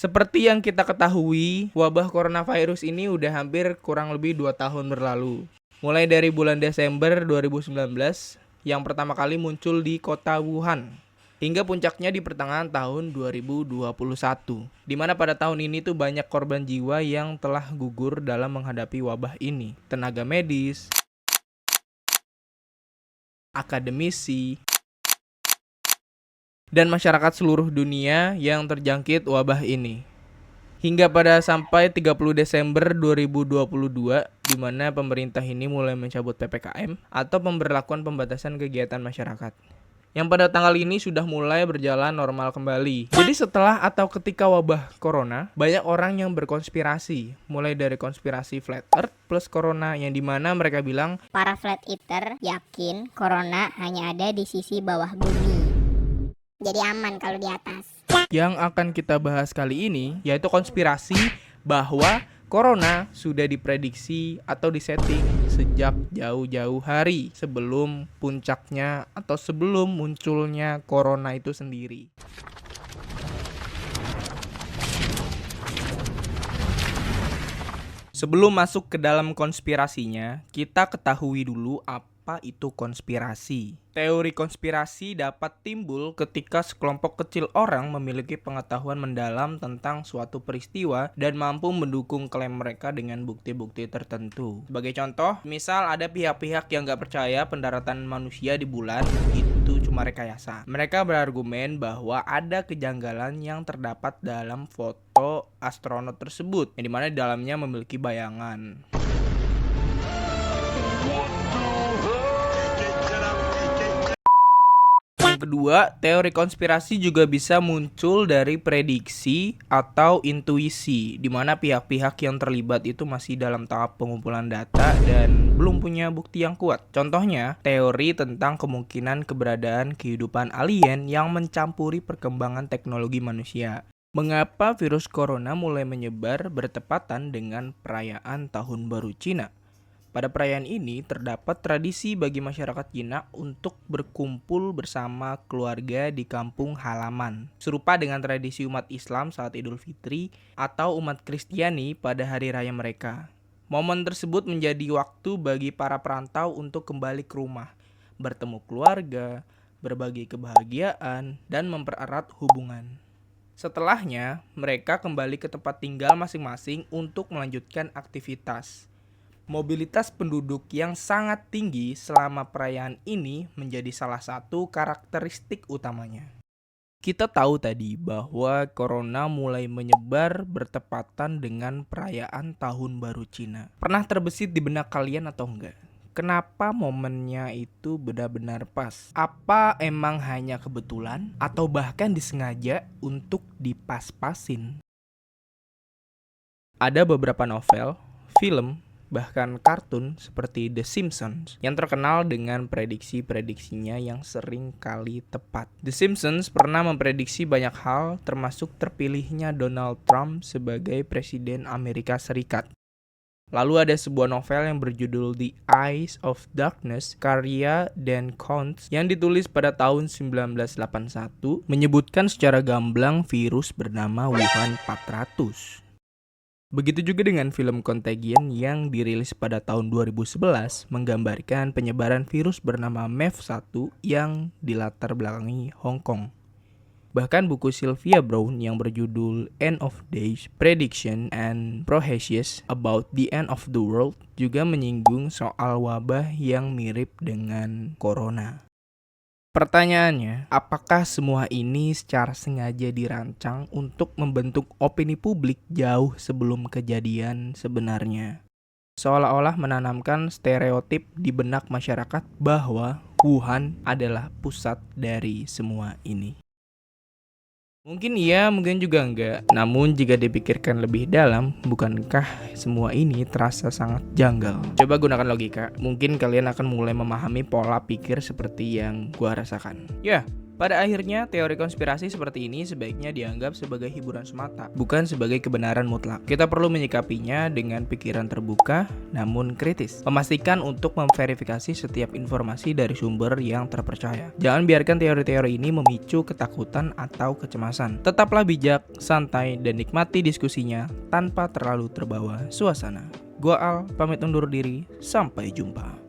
Seperti yang kita ketahui, wabah coronavirus ini udah hampir kurang lebih 2 tahun berlalu. Mulai dari bulan Desember 2019 yang pertama kali muncul di kota Wuhan, hingga puncaknya di pertengahan tahun 2021, di mana pada tahun ini tuh banyak korban jiwa yang telah gugur dalam menghadapi wabah ini. Tenaga medis, akademisi, dan masyarakat seluruh dunia yang terjangkit wabah ini. Hingga pada sampai 30 Desember 2022, di mana pemerintah ini mulai mencabut PPKM atau pemberlakuan pembatasan kegiatan masyarakat. Yang pada tanggal ini sudah mulai berjalan normal kembali. Jadi setelah atau ketika wabah corona, banyak orang yang berkonspirasi. Mulai dari konspirasi flat earth plus corona, yang dimana mereka bilang Para flat earther yakin corona hanya ada di sisi bawah bumi. Jadi aman kalau di atas. yang akan kita bahas kali ini yaitu konspirasi bahwa corona sudah diprediksi atau disetting sejak jauh-jauh hari sebelum puncaknya atau sebelum munculnya corona itu sendiri. Sebelum masuk ke dalam konspirasinya, kita ketahui dulu apa itu konspirasi. Teori konspirasi dapat timbul ketika sekelompok kecil orang memiliki pengetahuan mendalam tentang suatu peristiwa dan mampu mendukung klaim mereka dengan bukti-bukti tertentu. Sebagai contoh, misal ada pihak-pihak yang gak percaya pendaratan manusia di bulan itu cuma rekayasa. Mereka berargumen bahwa ada kejanggalan yang terdapat dalam foto astronot tersebut, yang dimana di dalamnya memiliki bayangan. Yang kedua, teori konspirasi juga bisa muncul dari prediksi atau intuisi, di mana pihak-pihak yang terlibat itu masih dalam tahap pengumpulan data dan belum punya bukti yang kuat. Contohnya, teori tentang kemungkinan keberadaan kehidupan alien yang mencampuri perkembangan teknologi manusia. Mengapa virus corona mulai menyebar bertepatan dengan perayaan Tahun Baru Cina? Pada perayaan ini terdapat tradisi bagi masyarakat Cina untuk berkumpul bersama keluarga di kampung halaman, serupa dengan tradisi umat Islam saat Idul Fitri atau umat Kristiani pada hari raya mereka. Momen tersebut menjadi waktu bagi para perantau untuk kembali ke rumah, bertemu keluarga, berbagi kebahagiaan, dan mempererat hubungan. Setelahnya, mereka kembali ke tempat tinggal masing-masing untuk melanjutkan aktivitas. Mobilitas penduduk yang sangat tinggi selama perayaan ini menjadi salah satu karakteristik utamanya. Kita tahu tadi bahwa corona mulai menyebar bertepatan dengan perayaan Tahun Baru Cina. Pernah terbesit di benak kalian atau enggak? Kenapa momennya itu benar-benar pas? Apa emang hanya kebetulan atau bahkan disengaja untuk dipas-pasin? Ada beberapa novel, film, bahkan kartun seperti The Simpsons yang terkenal dengan prediksi-prediksinya yang sering kali tepat. The Simpsons pernah memprediksi banyak hal termasuk terpilihnya Donald Trump sebagai Presiden Amerika Serikat. Lalu ada sebuah novel yang berjudul The Eyes of Darkness karya Dan Kountz yang ditulis pada tahun 1981 menyebutkan secara gamblang virus bernama Wuhan 400. Begitu juga dengan film Contagion yang dirilis pada tahun 2011 menggambarkan penyebaran virus bernama MERS-1 yang dilatar belakangi Hong Kong. Bahkan buku Sylvia Browne yang berjudul End of Days, Prediction and Prophecies About the End of the World juga menyinggung soal wabah yang mirip dengan corona. Pertanyaannya, apakah semua ini secara sengaja dirancang untuk membentuk opini publik jauh sebelum kejadian sebenarnya? Seolah-olah menanamkan stereotip di benak masyarakat bahwa Wuhan adalah pusat dari semua ini. Mungkin iya, mungkin juga enggak. Namun jika dipikirkan lebih dalam, bukankah semua ini terasa sangat janggal? Coba gunakan logika. Mungkin kalian akan mulai memahami pola pikir seperti yang gua rasakan. Ya, Pada akhirnya, teori konspirasi seperti ini sebaiknya dianggap sebagai hiburan semata, bukan sebagai kebenaran mutlak. Kita perlu menyikapinya dengan pikiran terbuka, namun kritis. Memastikan untuk memverifikasi setiap informasi dari sumber yang terpercaya. Jangan biarkan teori-teori ini memicu ketakutan atau kecemasan. Tetaplah bijak, santai, dan nikmati diskusinya tanpa terlalu terbawa suasana. Gua Al, pamit undur diri, sampai jumpa.